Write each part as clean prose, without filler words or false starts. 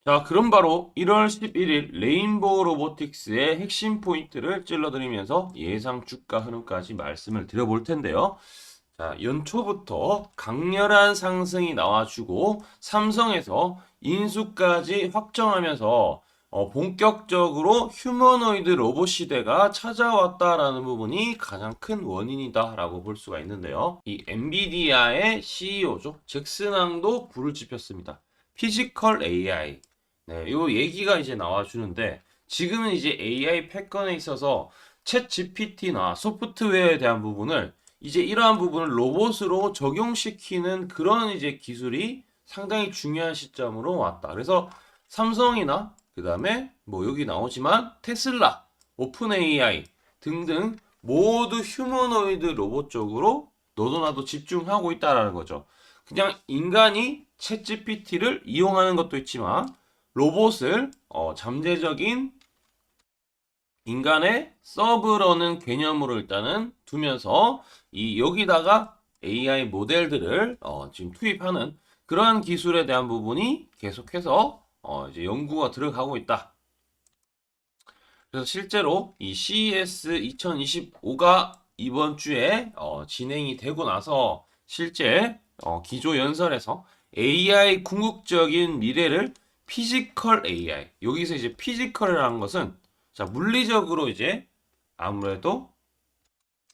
자, 그럼 바로 1월 11일 레인보우 로보틱스의 핵심 포인트를 찔러드리면서 예상 주가 흐름까지 말씀을 드려볼 텐데요. 자, 연초부터 강렬한 상승이 나와주고 삼성에서 인수까지 확정하면서 본격적으로 휴머노이드 로봇 시대가 찾아왔다라는 부분이 가장 큰 원인이다라고 볼 수가 있는데요. 이 엔비디아의 CEO죠. 잭슨왕도 불을 지폈습니다. 피지컬 AI. 네, 요 얘기가 이제 나와주는데 지금은 이제 AI 패권에 있어서 챗 GPT나 소프트웨어에 대한 부분을 이제 이러한 부분을 로봇으로 적용시키는 그런 이제 기술이 상당히 중요한 시점으로 왔다. 그래서 삼성이나 그다음에 뭐 여기 나오지만 테슬라, 오픈 AI 등등 모두 휴머노이드 로봇 쪽으로 너도 나도 집중하고 있다라는 거죠. 그냥 인간이 챗 GPT를 이용하는 것도 있지만 로봇을 잠재적인 인간의 서브러는 개념으로 일단은 두면서 이 여기다가 AI 모델들을 지금 투입하는 그러한 기술에 대한 부분이 계속해서 이제 연구가 들어가고 있다. 그래서 실제로 이 CES 2025가 이번 주에 진행이 되고 나서 실제 기조 연설에서 AI 궁극적인 미래를 피지컬 AI 여기서 이제 피지컬이라는 것은 자 물리적으로 이제 아무래도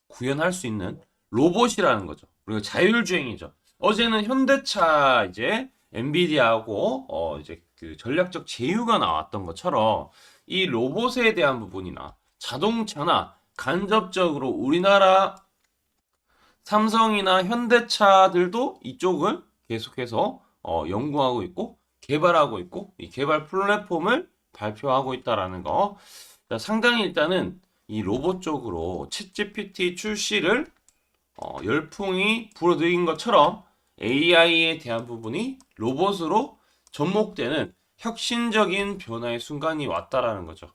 구현할 수 있는 로봇이라는 거죠. 그리고 자율주행이죠. 어제는 현대차 이제 엔비디아하고 이제 그 전략적 제휴가 나왔던 것처럼 이 로봇에 대한 부분이나 자동차나 간접적으로 우리나라 삼성이나 현대차들도 이쪽을 계속해서 연구하고 있고 개발하고 있고 이 개발 플랫폼을 발표하고 있다라는 거. 자, 상당히 일단은 이 로봇 쪽으로 챗GPT 출시를 열풍이 불어들인 것처럼 AI에 대한 부분이 로봇으로 접목되는 혁신적인 변화의 순간이 왔다라는 거죠.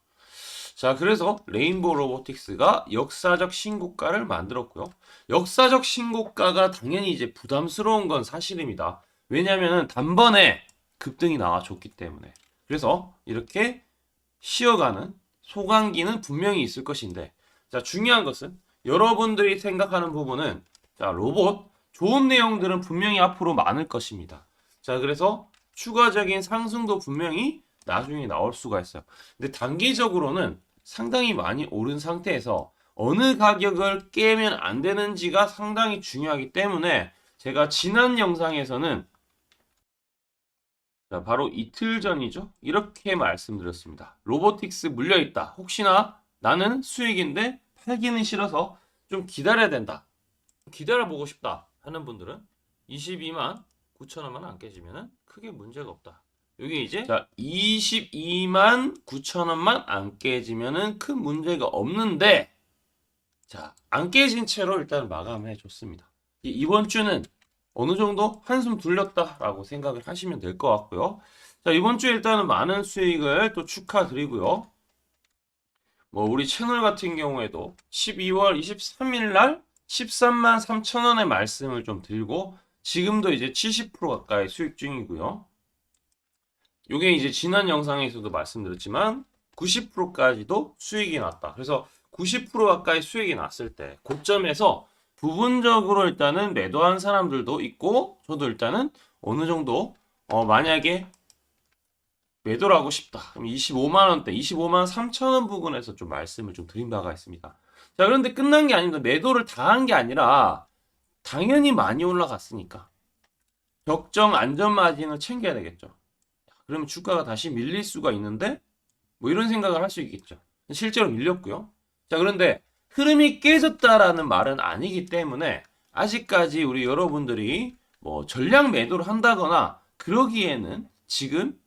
자, 그래서 레인보우 로보틱스가 역사적 신고가를 만들었고요. 역사적 신고가가 당연히 이제 부담스러운 건 사실입니다. 왜냐하면 단번에 급등이 나와줬기 때문에. 그래서 이렇게 쉬어가는 소강기는 분명히 있을 것인데, 자, 중요한 것은 여러분들이 생각하는 부분은 자, 로봇 좋은 내용들은 분명히 앞으로 많을 것입니다. 자, 그래서 추가적인 상승도 분명히 나중에 나올 수가 있어요. 근데 단기적으로는 상당히 많이 오른 상태에서 어느 가격을 깨면 안 되는지가 상당히 중요하기 때문에 제가 지난 영상에서는 자, 바로 이틀 전이죠. 이렇게 말씀드렸습니다. 로보틱스 물려있다. 혹시나 나는 수익인데 팔기는 싫어서 좀 기다려야 된다. 기다려보고 싶다 하는 분들은 22만 9천 원만 안 깨지면 크게 문제가 없다. 여기 이제 자 22만 9천 원만 안 깨지면 큰 문제가 없는데 자 안 깨진 채로 일단 마감해 줬습니다. 이번 주는 어느 정도 한숨 돌렸다라고 생각을 하시면 될 것 같고요. 자 이번 주에 일단은 많은 수익을 또 축하드리고요. 뭐 우리 채널 같은 경우에도 12월 23일 날 13만 3천 원의 말씀을 좀 드리고 지금도 이제 70% 가까이 수익 중이고요. 요게 이제 지난 영상에서도 말씀드렸지만 90%까지도 수익이 났다. 그래서 90% 가까이 수익이 났을 때 고점에서 부분적으로 일단은 매도한 사람들도 있고 저도 일단은 어느 정도 만약에 매도를 하고 싶다. 그럼 25만 원대, 25만 3천 원 부근에서 좀 말씀을 좀 드린 바가 있습니다. 자, 그런데 끝난 게 아닙니다. 매도를 다 한 게 아니라 당연히 많이 올라갔으니까 적정 안전 마진을 챙겨야 되겠죠. 그러면 주가가 다시 밀릴 수가 있는데 뭐 이런 생각을 할 수 있겠죠. 실제로 밀렸고요. 자, 그런데 흐름이 깨졌다라는 말은 아니기 때문에 아직까지 우리 여러분들이 뭐 전량 매도를 한다거나 그러기에는 지금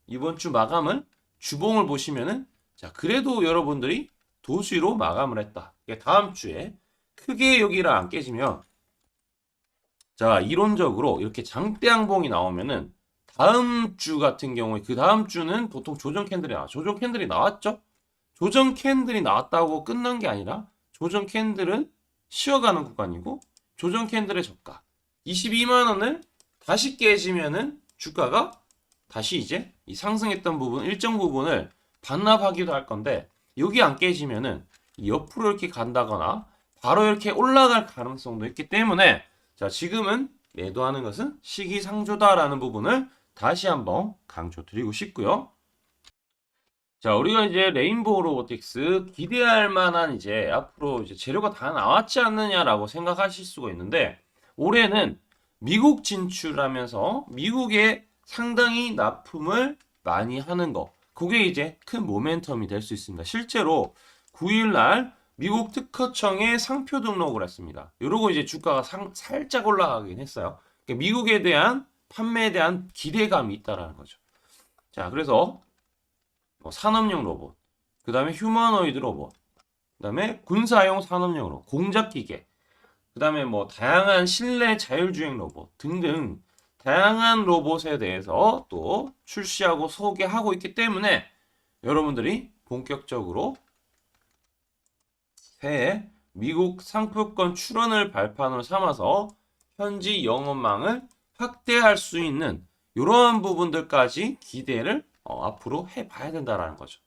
이번 주 마감을 주봉을 보시면은 자, 그래도 여러분들이 도수로 마감을 했다. 다음 주에 크게 여기를 안 깨지면 자, 이론적으로 이렇게 장대 양봉이 나오면은 다음 주 같은 경우에 그 다음 주는 보통 조정 캔들이 나와. 조정 캔들이 나왔죠? 조정 캔들이 나왔다고 끝난 게 아니라 조정 캔들은 쉬어가는 구간이고 조정 캔들의 저가 22만 원을 다시 깨지면은 주가가 다시 이제 이 상승했던 부분 일정 부분을 반납하기도 할 건데 여기 안 깨지면은 옆으로 이렇게 간다거나 바로 이렇게 올라갈 가능성도 있기 때문에 자, 지금은 매도하는 것은 시기상조다라는 부분을 다시 한번 강조드리고 싶고요. 자, 우리가 이제 레인보우 로보틱스 기대할 만한 이제 앞으로 이제 재료가 다 나왔지 않느냐라고 생각하실 수가 있는데 올해는 미국 진출하면서 미국에 상당히 납품을 많이 하는 거. 그게 이제 큰 모멘텀이 될 수 있습니다. 실제로 9일 날 미국 특허청에 상표 등록을 했습니다. 이러고 이제 주가가 살짝 올라가긴 했어요. 그러니까 미국에 대한 판매에 대한 기대감이 있다라는 거죠. 자, 그래서 산업용 로봇, 그 다음에 휴머노이드 로봇, 그 다음에 군사용 산업용 로봇, 공작기계, 그 다음에 뭐 다양한 실내 자율주행 로봇 등등 다양한 로봇에 대해서 또 출시하고 소개하고 있기 때문에 여러분들이 본격적으로 새해 미국 상표권 출원을 발판으로 삼아서 현지 영업망을 확대할 수 있는 이러한 부분들까지 기대를 앞으로 해봐야 된다라는 거죠.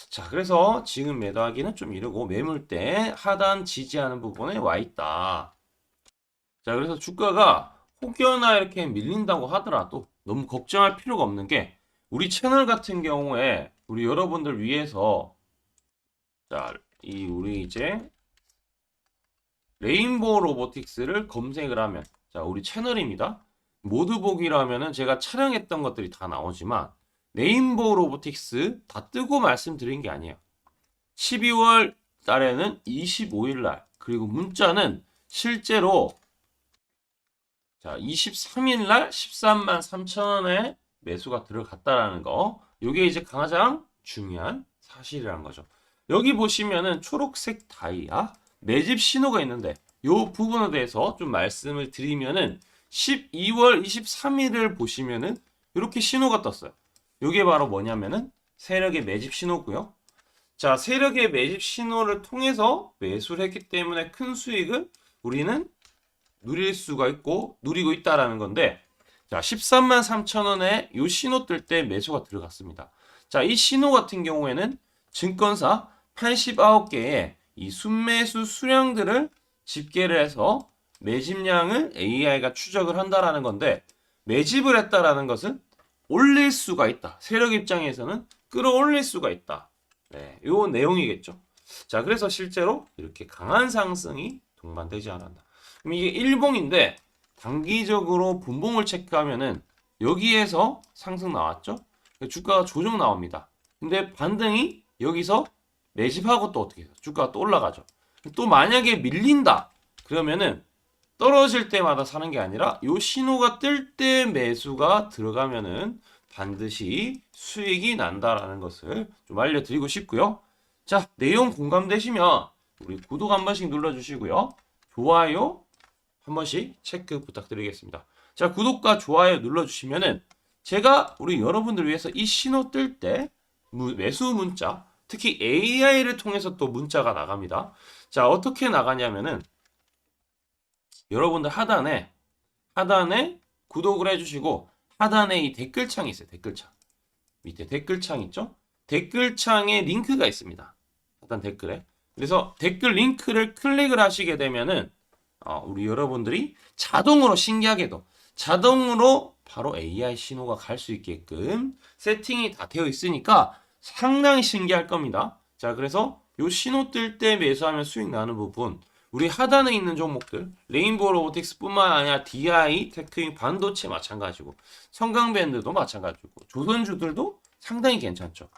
자, 그래서 지금 매도하기는 좀 이르고 매물대 하단 지지하는 부분에 와 있다. 자, 그래서 주가가 혹여나 이렇게 밀린다고 하더라도 너무 걱정할 필요가 없는 게 우리 채널 같은 경우에 우리 여러분들 위해서 자, 우리 이제 레인보우 로보틱스를 검색을 하면 자, 우리 채널입니다. 모두 보기로 하면은 제가 촬영했던 것들이 다 나오지만 레인보우 로보틱스 다 뜨고 말씀드린 게 아니에요. 12월 달에는 25일 날 그리고 문자는 실제로 자 23일 날 13만 3천 원에 매수가 들어갔다라는 거. 이게 이제 가장 중요한 사실이라는 거죠. 여기 보시면은 초록색 다이아 매집 신호가 있는데 이 부분에 대해서 좀 말씀을 드리면은 12월 23일을 보시면은 이렇게 신호가 떴어요. 이게 바로 뭐냐면은 세력의 매집 신호고요. 자, 세력의 매집 신호를 통해서 매수를 했기 때문에 큰 수익을 우리는 누릴 수가 있고 누리고 있다라는 건데 자, 13만 3천 원에 이 신호 뜰 때 매수가 들어갔습니다. 자, 이 신호 같은 경우에는 증권사 89개의 이 순매수 수량들을 집계를 해서 매집량을 AI가 추적을 한다라는 건데 매집을 했다라는 것은 올릴 수가 있다. 세력 입장에서는 끌어올릴 수가 있다. 네, 요 내용이겠죠. 자, 그래서 실제로 이렇게 강한 상승이 동반되지 않았다. 그럼 이게 일봉인데 단기적으로 분봉을 체크하면은 여기에서 상승 나왔죠. 주가가 조정 나옵니다. 근데 반등이 여기서 매집하고 또 어떻게 해요? 주가가 또 올라가죠. 또 만약에 밀린다. 그러면은 떨어질 때마다 사는 게 아니라 요 신호가 뜰 때 매수가 들어가면은 반드시 수익이 난다라는 것을 좀 알려드리고 싶고요. 자, 내용 공감되시면 우리 구독 한 번씩 눌러주시고요. 좋아요 한 번씩 체크 부탁드리겠습니다. 자, 구독과 좋아요 눌러주시면은 제가 우리 여러분들 위해서 이 신호 뜰 때 매수 문자 특히 AI를 통해서 또 문자가 나갑니다. 자, 어떻게 나가냐면은 여러분들 하단에 구독을 해주시고 하단에 이 댓글창이 있어요. 댓글창 밑에 댓글창 있죠? 댓글창에 링크가 있습니다. 하단 댓글에. 그래서 댓글 링크를 클릭을 하시게 되면은 우리 여러분들이 자동으로 신기하게도 자동으로 바로 AI 신호가 갈 수 있게끔 세팅이 다 되어 있으니까 상당히 신기할 겁니다. 자, 그래서 요 신호 뜰 때 매수하면 수익 나는 부분 우리 하단에 있는 종목들 레인보우 로보틱스 뿐만 아니라 DI, 테크윈, 반도체 마찬가지고 성강밴드도 마찬가지고 조선주들도 상당히 괜찮죠.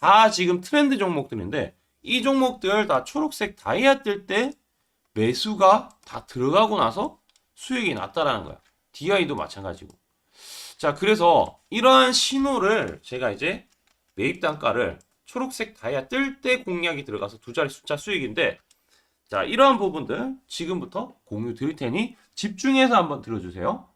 다 지금 트렌드 종목들인데 이 종목들 다 초록색 다이아 뜰 때 매수가 다 들어가고 나서 수익이 났다라는 거야. DI도 마찬가지고. 자, 그래서 이러한 신호를 제가 이제 매입 단가를 초록색 다이아 뜰 때 공략이 들어가서 두 자리 숫자 수익인데 자, 이러한 부분들 지금부터 공유 드릴 테니 집중해서 한번 들어주세요.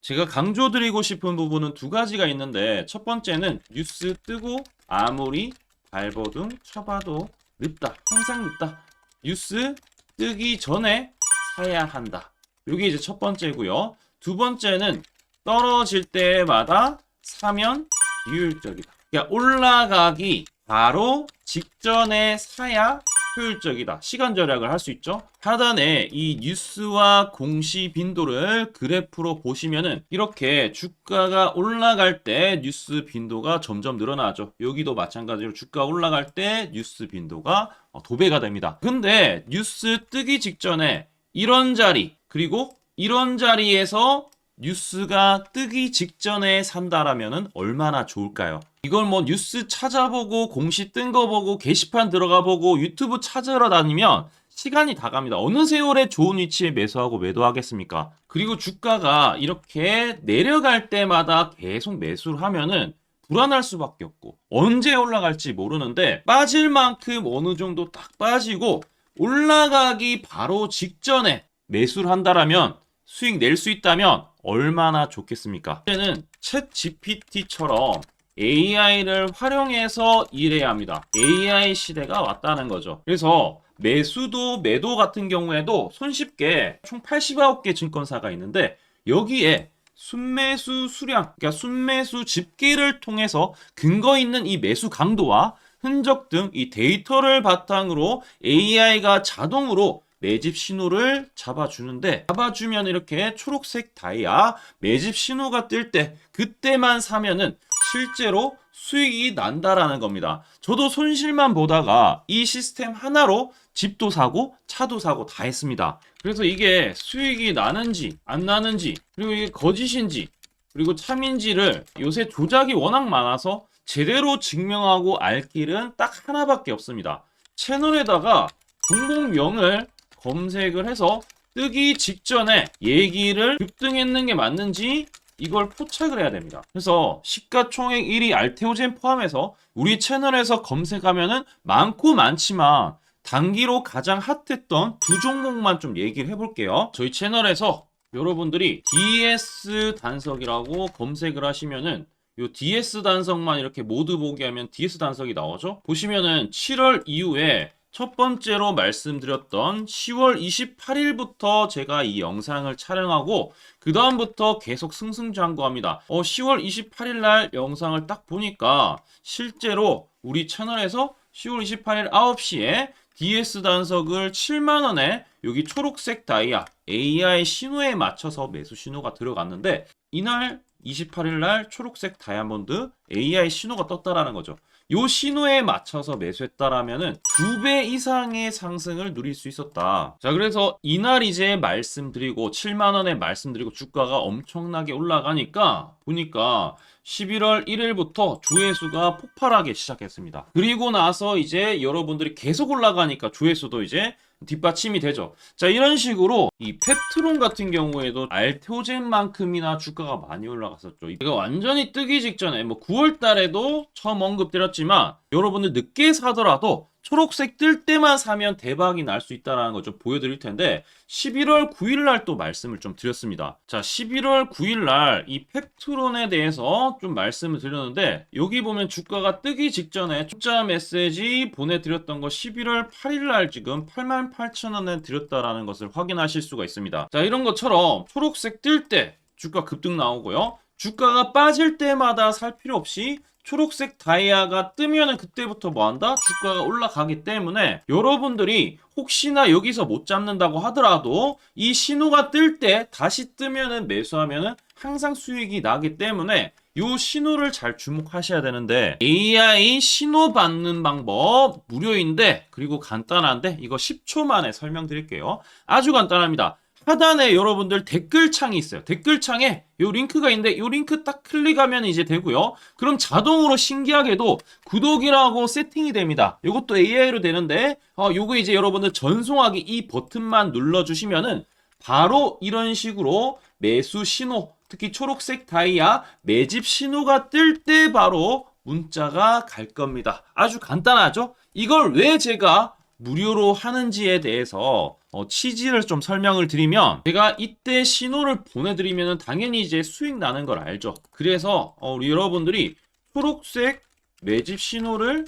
제가 강조드리고 싶은 부분은 두 가지가 있는데 첫 번째는 뉴스 뜨고 아무리 발버둥 쳐봐도 늦다. 항상 늦다. 뉴스 뜨기 전에 사야 한다. 이게 이제 첫 번째고요. 두 번째는 떨어질 때마다 사면 비효율적이다. 그러니까 올라가기 바로 직전에 사야 효율적이다. 시간 절약을 할 수 있죠. 하단에 이 뉴스와 공시 빈도를 그래프로 보시면은 이렇게 주가가 올라갈 때 뉴스 빈도가 점점 늘어나죠. 여기도 마찬가지로 주가 올라갈 때 뉴스 빈도가 도배가 됩니다. 근데 뉴스 뜨기 직전에 이런 자리 그리고 이런 자리에서 뉴스가 뜨기 직전에 산다라면은 얼마나 좋을까요? 이걸 뭐 뉴스 찾아보고 공시 뜬 거 보고 게시판 들어가 보고 유튜브 찾으러 다니면 시간이 다 갑니다. 어느 세월에 좋은 위치에 매수하고 매도하겠습니까? 그리고 주가가 이렇게 내려갈 때마다 계속 매수를 하면은 불안할 수밖에 없고 언제 올라갈지 모르는데 빠질 만큼 어느 정도 딱 빠지고 올라가기 바로 직전에 매수를 한다라면 수익 낼 수 있다면 얼마나 좋겠습니까? 이제는 챗 GPT처럼 AI를 활용해서 일해야 합니다. AI 시대가 왔다는 거죠. 그래서 매수도 매도 같은 경우에도 손쉽게 총 89개 증권사가 있는데 여기에 순매수 수량, 그러니까 순매수 집계를 통해서 근거 있는 이 매수 강도와 흔적 등 이 데이터를 바탕으로 AI가 자동으로 매집 신호를 잡아주면 이렇게 초록색 다이아 매집 신호가 뜰 때 그때만 사면은 실제로 수익이 난다라는 겁니다. 저도 손실만 보다가 이 시스템 하나로 집도 사고 차도 사고 다 했습니다. 그래서 이게 수익이 나는지 안 나는지 그리고 이게 거짓인지 그리고 참인지를 요새 조작이 워낙 많아서 제대로 증명하고 알 길은 딱 하나밖에 없습니다. 채널에다가 종목명을 검색을 해서 뜨기 직전에 얘기를 급등했는 게 맞는지 이걸 포착을 해야 됩니다. 그래서 시가총액 1위 알테오젠 포함해서 우리 채널에서 검색하면은 많고 많지만 단기로 가장 핫했던 두 종목만 좀 얘기를 해볼게요. 저희 채널에서 여러분들이 DS 단석이라고 검색을 하시면은 요 DS 단석만 이렇게 모두 보기 하면 DS 단석이 나오죠. 보시면은 7월 이후에 첫 번째로 말씀드렸던 10월 28일부터 제가 이 영상을 촬영하고 그 다음부터 계속 승승장구합니다. 10월 28일 날 영상을 딱 보니까 실제로 우리 채널에서 10월 28일 9시에 DS 단석을 7만원에 여기 초록색 다이아 AI 신호에 맞춰서 매수 신호가 들어갔는데 이날 28일 날 초록색 다이아몬드 AI 신호가 떴다라는 거죠. 요 신호에 맞춰서 매수했다라면은 2배 이상의 상승을 누릴 수 있었다. 자, 그래서 이날 이제 말씀드리고 7만 원에 말씀드리고 주가가 엄청나게 올라가니까 보니까 11월 1일부터 조회수가 폭발하기 시작했습니다. 그리고 나서 이제 여러분들이 계속 올라가니까 조회수도 이제 뒷받침이 되죠. 자, 이런 식으로 이 펩트론 같은 경우에도 알테오젠만큼이나 주가가 많이 올라갔었죠. 이거 완전히 뜨기 직전에 뭐 9월 달에도 처음 언급드렸지만 여러분들 늦게 사더라도 초록색 뜰 때만 사면 대박이 날 수 있다는 거 좀 보여드릴 텐데 11월 9일 날 또 말씀을 좀 드렸습니다. 자, 11월 9일 날 이 펩트론에 대해서 좀 말씀을 드렸는데 여기 보면 주가가 뜨기 직전에 투자 메시지 보내드렸던 거 11월 8일 날 지금 88,000원에 드렸다라는 것을 확인하실 수가 있습니다. 자, 이런 것처럼 초록색 뜰 때 주가 급등 나오고요. 주가가 빠질 때마다 살 필요 없이 초록색 다이아가 뜨면은 그때부터 뭐한다? 주가가 올라가기 때문에 여러분들이 혹시나 여기서 못 잡는다고 하더라도 이 신호가 뜰 때 다시 뜨면은 매수하면은 항상 수익이 나기 때문에 요 신호를 잘 주목하셔야 되는데 AI 신호 받는 방법 무료인데 그리고 간단한데 이거 10초 만에 설명드릴게요. 아주 간단합니다. 하단에 여러분들 댓글창이 있어요. 댓글창에 요 링크가 있는데 요 링크 딱 클릭하면 이제 되고요. 그럼 자동으로 신기하게도 구독이라고 세팅이 됩니다. 요것도 AI로 되는데 요거 이제 여러분들 전송하기 이 버튼만 눌러주시면은 바로 이런 식으로 매수 신호 특히 초록색 다이아 매집 신호가 뜰 때 바로 문자가 갈 겁니다. 아주 간단하죠? 이걸 왜 제가 무료로 하는지에 대해서 취지를 좀 설명을 드리면 제가 이때 신호를 보내드리면 당연히 이제 수익 나는 걸 알죠. 그래서 우리 여러분들이 초록색 매집 신호를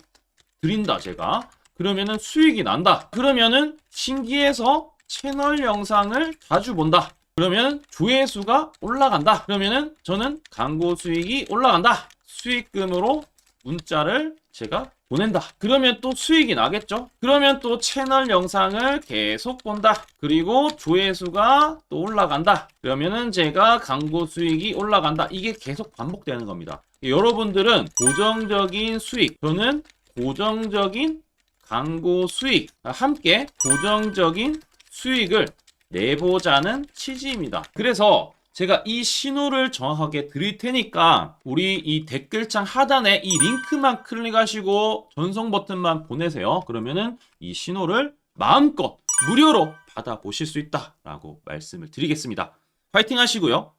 드린다 제가 그러면은 수익이 난다. 그러면은 신기해서 채널 영상을 자주 본다. 그러면 조회수가 올라간다. 그러면은 저는 광고 수익이 올라간다. 수익금으로 문자를 제가 보낸다. 그러면 또 수익이 나겠죠? 그러면 또 채널 영상을 계속 본다. 그리고 조회수가 또 올라간다. 그러면은 제가 광고 수익이 올라간다. 이게 계속 반복되는 겁니다. 여러분들은 고정적인 수익, 저는 고정적인 광고 수익, 함께 고정적인 수익을 내보자는 취지입니다. 그래서 제가 이 신호를 정확하게 드릴 테니까 우리 이 댓글창 하단에 이 링크만 클릭하시고 전송 버튼만 보내세요. 그러면은 이 신호를 마음껏 무료로 받아보실 수 있다라고 말씀을 드리겠습니다. 파이팅 하시고요.